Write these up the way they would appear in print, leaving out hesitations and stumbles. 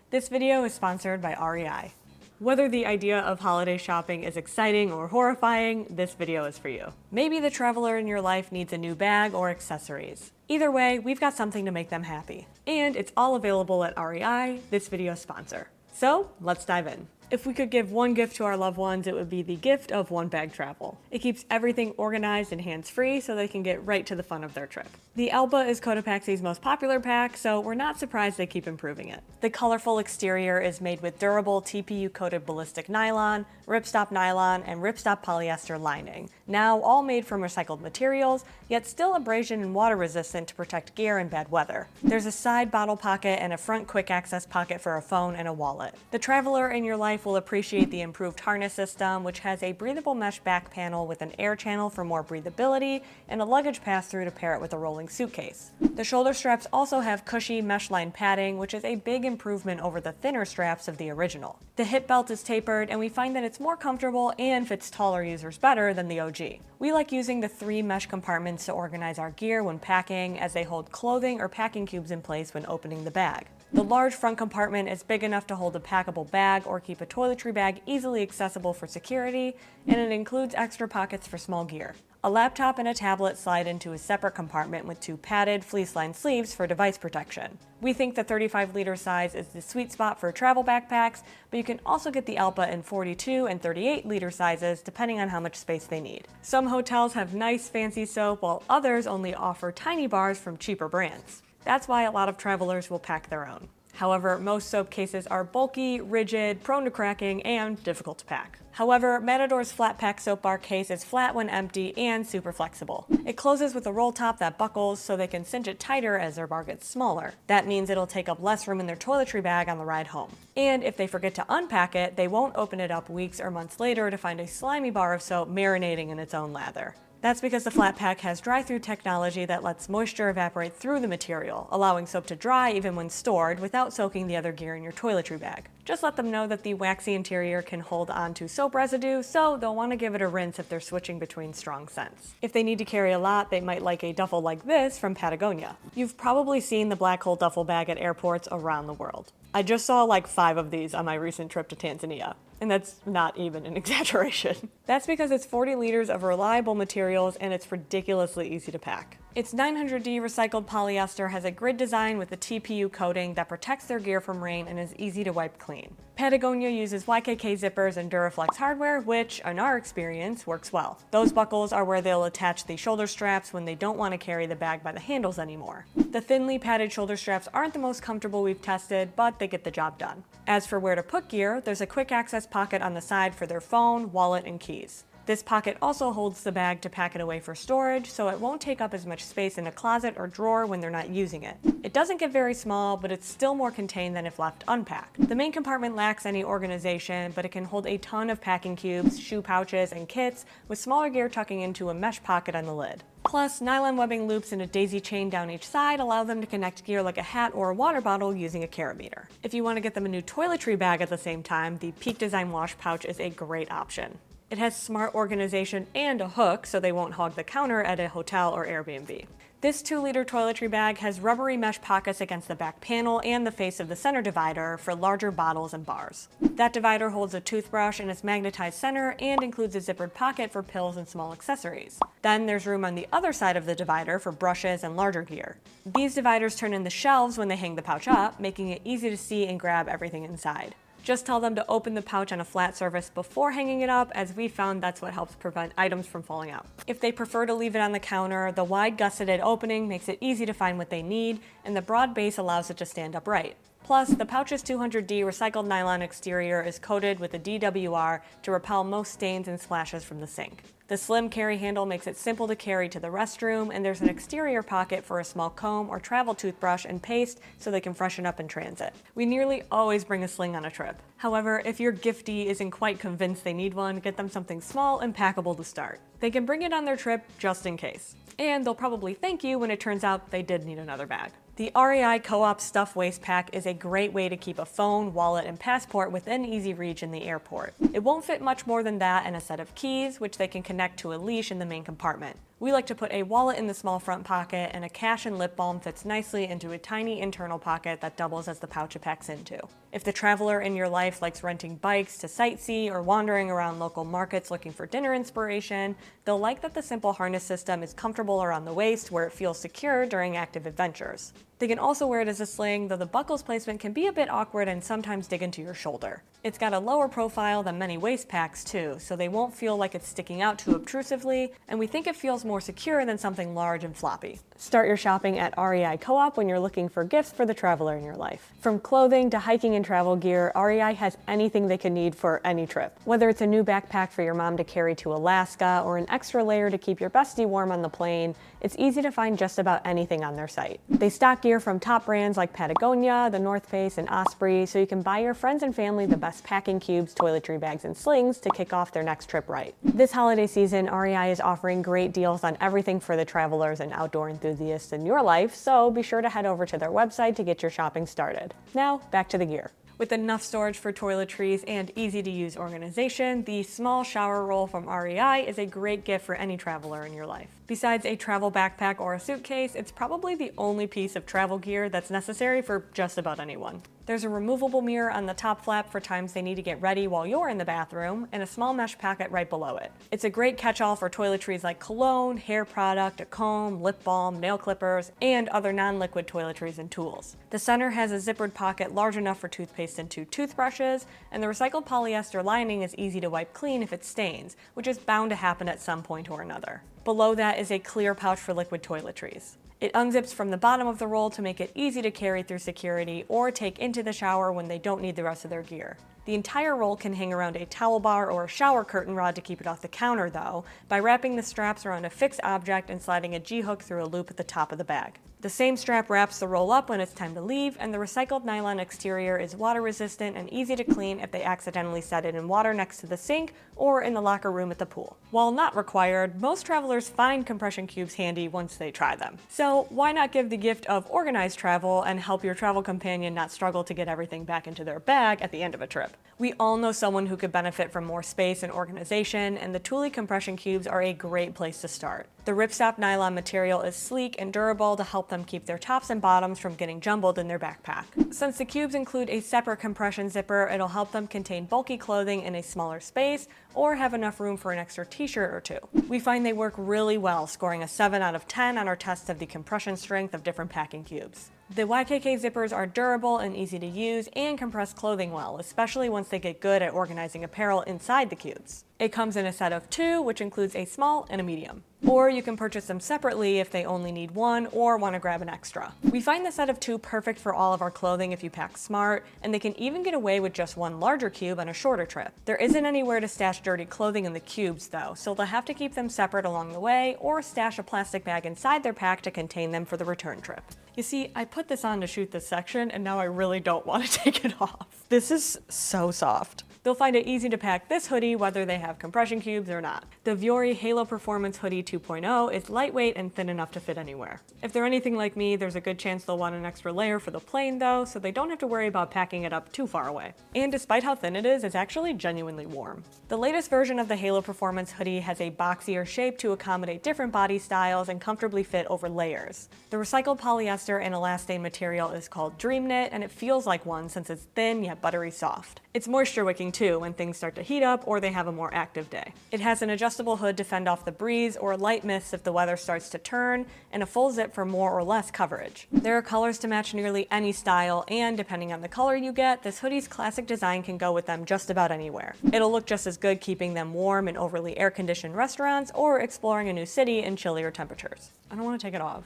This video is sponsored by REI. Whether the idea of holiday shopping is exciting or horrifying, this video is for you. Maybe the traveler in your life needs a new bag or accessories. Either way, we've got something to make them happy. And it's all available at REI, this video's sponsor. So, let's dive in. If we could give one gift to our loved ones, it would be the gift of one-bag travel. It keeps everything organized and hands-free so they can get right to the fun of their trip. The Allpa is Cotopaxi's most popular pack, so we're not surprised they keep improving it. The colorful exterior is made with durable TPU-coated ballistic nylon, ripstop nylon, and ripstop polyester lining, now all made from recycled materials, yet still abrasion and water resistant to protect gear in bad weather. There's a side bottle pocket and a front quick access pocket for a phone and a wallet. The traveler in your life will appreciate the improved harness system, which has a breathable mesh back panel with an air channel for more breathability and a luggage pass-through to pair it with a rolling suitcase. The shoulder straps also have cushy mesh-lined padding, which is a big improvement over the thinner straps of the original. The hip belt is tapered, and we find that it's more comfortable and fits taller users better than the OG. We like using the 3 mesh compartments to organize our gear when packing, as they hold clothing or packing cubes in place when opening the bag. The large front compartment is big enough to hold a packable bag or keep a toiletry bag easily accessible for security, and it includes extra pockets for small gear. A laptop and a tablet slide into a separate compartment with 2 padded, fleece-lined sleeves for device protection. We think the 35-liter size is the sweet spot for travel backpacks, but you can also get the Allpa in 42 and 38-liter sizes depending on how much space they need. Some hotels have nice fancy soap, while others only offer tiny bars from cheaper brands. That's why a lot of travelers will pack their own. However, most soap cases are bulky, rigid, prone to cracking, and difficult to pack. However, Matador's FlatPak soap bar case is flat when empty and super flexible. It closes with a roll top that buckles so they can cinch it tighter as their bar gets smaller. That means it'll take up less room in their toiletry bag on the ride home. And if they forget to unpack it, they won't open it up weeks or months later to find a slimy bar of soap marinating in its own lather. That's because the FlatPak has dry-through technology that lets moisture evaporate through the material, allowing soap to dry even when stored without soaking the other gear in your toiletry bag. Just let them know that the waxy interior can hold on to soap residue, so they'll want to give it a rinse if they're switching between strong scents. If they need to carry a lot, they might like a duffel like this from Patagonia. You've probably seen the black hole duffel bag at airports around the world. I just saw like 5 of these on my recent trip to Tanzania. And that's not even an exaggeration. That's because it's 40 liters of reliable materials and it's ridiculously easy to pack. Its 900D recycled polyester has a grid design with a TPU coating that protects their gear from rain and is easy to wipe clean. Patagonia uses YKK zippers and Duraflex hardware, which, in our experience, works well. Those buckles are where they'll attach the shoulder straps when they don't want to carry the bag by the handles anymore. The thinly padded shoulder straps aren't the most comfortable we've tested, but they get the job done. As for where to put gear, there's a quick access pocket on the side for their phone, wallet, and keys. This pocket also holds the bag to pack it away for storage, so it won't take up as much space in a closet or drawer when they're not using it. It doesn't get very small, but it's still more contained than if left unpacked. The main compartment lacks any organization, but it can hold a ton of packing cubes, shoe pouches, and kits, with smaller gear tucking into a mesh pocket on the lid. Plus, nylon webbing loops and a daisy chain down each side allow them to connect gear like a hat or a water bottle using a carabiner. If you want to get them a new toiletry bag at the same time, the Peak Design wash pouch is a great option. It has smart organization and a hook so they won't hog the counter at a hotel or Airbnb. This 2-liter toiletry bag has rubbery mesh pockets against the back panel and the face of the center divider for larger bottles and bars. That divider holds a toothbrush in its magnetized center and includes a zippered pocket for pills and small accessories. Then there's room on the other side of the divider for brushes and larger gear. These dividers turn into shelves when they hang the pouch up, making it easy to see and grab everything inside. Just tell them to open the pouch on a flat surface before hanging it up, as we found that's what helps prevent items from falling out. If they prefer to leave it on the counter, the wide gusseted opening makes it easy to find what they need, and the broad base allows it to stand upright. Plus, the pouch's 200D recycled nylon exterior is coated with a DWR to repel most stains and splashes from the sink. The slim carry handle makes it simple to carry to the restroom, and there's an exterior pocket for a small comb or travel toothbrush and paste so they can freshen up in transit. We nearly always bring a sling on a trip. However, if your giftee isn't quite convinced they need one, get them something small and packable to start. They can bring it on their trip just in case. And they'll probably thank you when it turns out they did need another bag. The REI Co-op Stuff Waste Pack is a great way to keep a phone, wallet, and passport within easy reach in the airport. It won't fit much more than that and a set of keys, which they can connect to a leash in the main compartment. We like to put a wallet in the small front pocket, and a cash and lip balm fits nicely into a tiny internal pocket that doubles as the pouch it packs into. If the traveler in your life likes renting bikes to sightsee or wandering around local markets looking for dinner inspiration, they'll like that the simple harness system is comfortable around the waist where it feels secure during active adventures. They can also wear it as a sling, though the buckle's placement can be a bit awkward and sometimes dig into your shoulder. It's got a lower profile than many waist packs too, so they won't feel like it's sticking out too obtrusively, and we think it feels more secure than something large and floppy. Start your shopping at REI Co-op when you're looking for gifts for the traveler in your life. From clothing to hiking and travel gear, REI has anything they could need for any trip. Whether it's a new backpack for your mom to carry to Alaska or an extra layer to keep your bestie warm on the plane, it's easy to find just about anything on their site. They stock gear from top brands like Patagonia, the North Face, and Osprey, so you can buy your friends and family the best packing cubes, toiletry bags, and slings to kick off their next trip right. This holiday season, REI is offering great deals on everything for the travelers and outdoor enthusiasts in your life, so be sure to head over to their website to get your shopping started. Now, back to the gear. With enough storage for toiletries and easy-to-use organization, the small shower roll from REI is a great gift for any traveler in your life. Besides a travel backpack or a suitcase, it's probably the only piece of travel gear that's necessary for just about anyone. There's a removable mirror on the top flap for times they need to get ready while you're in the bathroom, and a small mesh pocket right below it. It's a great catch-all for toiletries like cologne, hair product, a comb, lip balm, nail clippers, and other non-liquid toiletries and tools. The center has a zippered pocket large enough for toothpaste and 2 toothbrushes, and the recycled polyester lining is easy to wipe clean if it stains, which is bound to happen at some point or another. Below that is a clear pouch for liquid toiletries. It unzips from the bottom of the roll to make it easy to carry through security or take into the shower when they don't need the rest of their gear. The entire roll can hang around a towel bar or a shower curtain rod to keep it off the counter though, by wrapping the straps around a fixed object and sliding a G-hook through a loop at the top of the bag. The same strap wraps the roll up when it's time to leave, and the recycled nylon exterior is water resistant and easy to clean if they accidentally set it in water next to the sink or in the locker room at the pool. While not required, most travelers find compression cubes handy once they try them. So why not give the gift of organized travel and help your travel companion not struggle to get everything back into their bag at the end of a trip? We all know someone who could benefit from more space and organization, and the Thule compression cubes are a great place to start. The ripstop nylon material is sleek and durable to help them keep their tops and bottoms from getting jumbled in their backpack. Since the cubes include a separate compression zipper, it'll help them contain bulky clothing in a smaller space or have enough room for an extra t-shirt or 2. We find they work really well, scoring a 7 out of 10 on our test of the compression strength of different packing cubes. The YKK zippers are durable and easy to use and compress clothing well, especially once they get good at organizing apparel inside the cubes. It comes in a set of 2, which includes a small and a medium. Or you can purchase them separately if they only need 1 or want to grab an extra. We find the set of 2 perfect for all of our clothing if you pack smart, and they can even get away with just 1 larger cube on a shorter trip. There isn't anywhere to stash dirty clothing in the cubes though, so they'll have to keep them separate along the way or stash a plastic bag inside their pack to contain them for the return trip. You see, I put this on to shoot this section, and now I really don't want to take it off. This is so soft. They'll find it easy to pack this hoodie whether they have compression cubes or not. The Vuori Halo Performance Hoodie 2.0 is lightweight and thin enough to fit anywhere. If they're anything like me, there's a good chance they'll want an extra layer for the plane though, so they don't have to worry about packing it up too far away. And despite how thin it is, it's actually genuinely warm. The latest version of the Halo Performance Hoodie has a boxier shape to accommodate different body styles and comfortably fit over layers. The recycled polyester and elastane material is called Dream Knit, and it feels like one since it's thin yet buttery soft. It's moisture wicking too when things start to heat up or they have a more active day. It has an adjustable hood to fend off the breeze or light mists if the weather starts to turn, and a full zip for more or less coverage. There are colors to match nearly any style, and depending on the color you get, this hoodie's classic design can go with them just about anywhere. It'll look just as good keeping them warm in overly air-conditioned restaurants or exploring a new city in chillier temperatures. I don't want to take it off.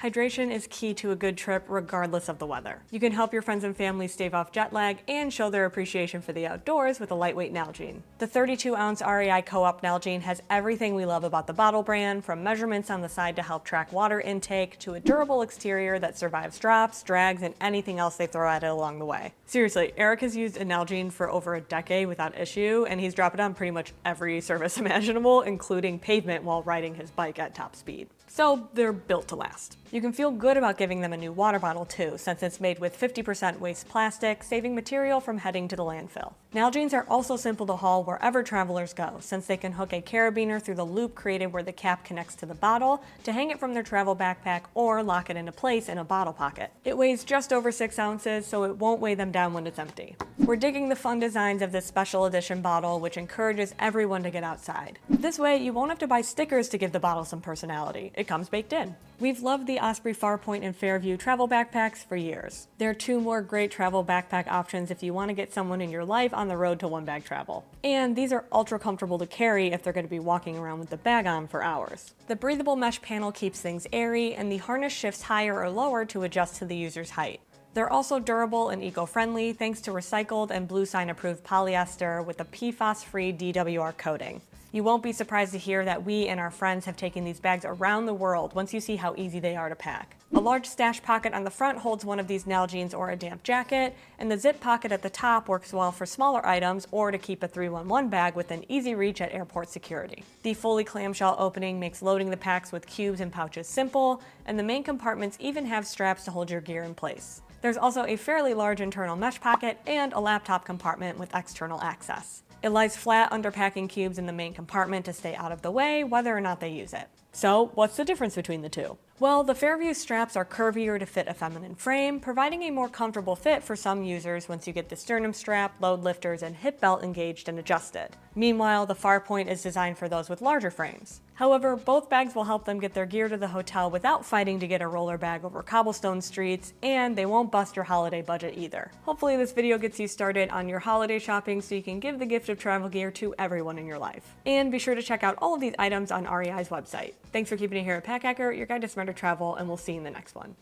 Hydration is key to a good trip regardless of the weather. You can help your friends and family stave off jet lag and show their appreciation for the outdoors with a lightweight Nalgene. The 32-ounce REI Co-op Nalgene has everything we love about the bottle brand, from measurements on the side to help track water intake to a durable exterior that survives drops, drags, and anything else they throw at it along the way. Seriously, Eric has used a Nalgene for over a decade without issue, and he's dropped it on pretty much every surface imaginable, including pavement while riding his bike at top speed. so they're built to last. You can feel good about giving them a new water bottle too, since it's made with 50% waste plastic, saving material from heading to the landfill. Nalgenes are also simple to haul wherever travelers go, since they can hook a carabiner through the loop created where the cap connects to the bottle to hang it from their travel backpack or lock it into place in a bottle pocket. It weighs just over 6 ounces, so it won't weigh them down when it's empty. We're digging the fun designs of this special edition bottle, which encourages everyone to get outside. This way, you won't have to buy stickers to give the bottle some personality. It comes baked in. We've loved the Osprey Farpoint and Fairview travel backpacks for years. There are 2 more great travel backpack options if you want to get someone in your life on the road to one-bag travel. And these are ultra comfortable to carry if they're going to be walking around with the bag on for hours. The breathable mesh panel keeps things airy, and the harness shifts higher or lower to adjust to the user's height. They're also durable and eco-friendly thanks to recycled and Blue Sign approved polyester with a PFAS-free DWR coating. You won't be surprised to hear that we and our friends have taken these bags around the world once you see how easy they are to pack. A large stash pocket on the front holds one of these Nalgenes or a damp jacket, and the zip pocket at the top works well for smaller items or to keep a 311 bag within easy reach at airport security. The fully clamshell opening makes loading the packs with cubes and pouches simple, and the main compartments even have straps to hold your gear in place. There's also a fairly large internal mesh pocket and a laptop compartment with external access. It lies flat under packing cubes in the main compartment to stay out of the way, whether or not they use it. So, what's the difference between the two? Well, the Fairview straps are curvier to fit a feminine frame, providing a more comfortable fit for some users once you get the sternum strap, load lifters, and hip belt engaged and adjusted. Meanwhile, the Farpoint is designed for those with larger frames. However, both bags will help them get their gear to the hotel without fighting to get a roller bag over cobblestone streets, and they won't bust your holiday budget either. Hopefully this video gets you started on your holiday shopping so you can give the gift of travel gear to everyone in your life. And be sure to check out all of these items on REI's website. Thanks for keeping it here at Pack Hacker, your guide to smarter travel, and we'll see you in the next one.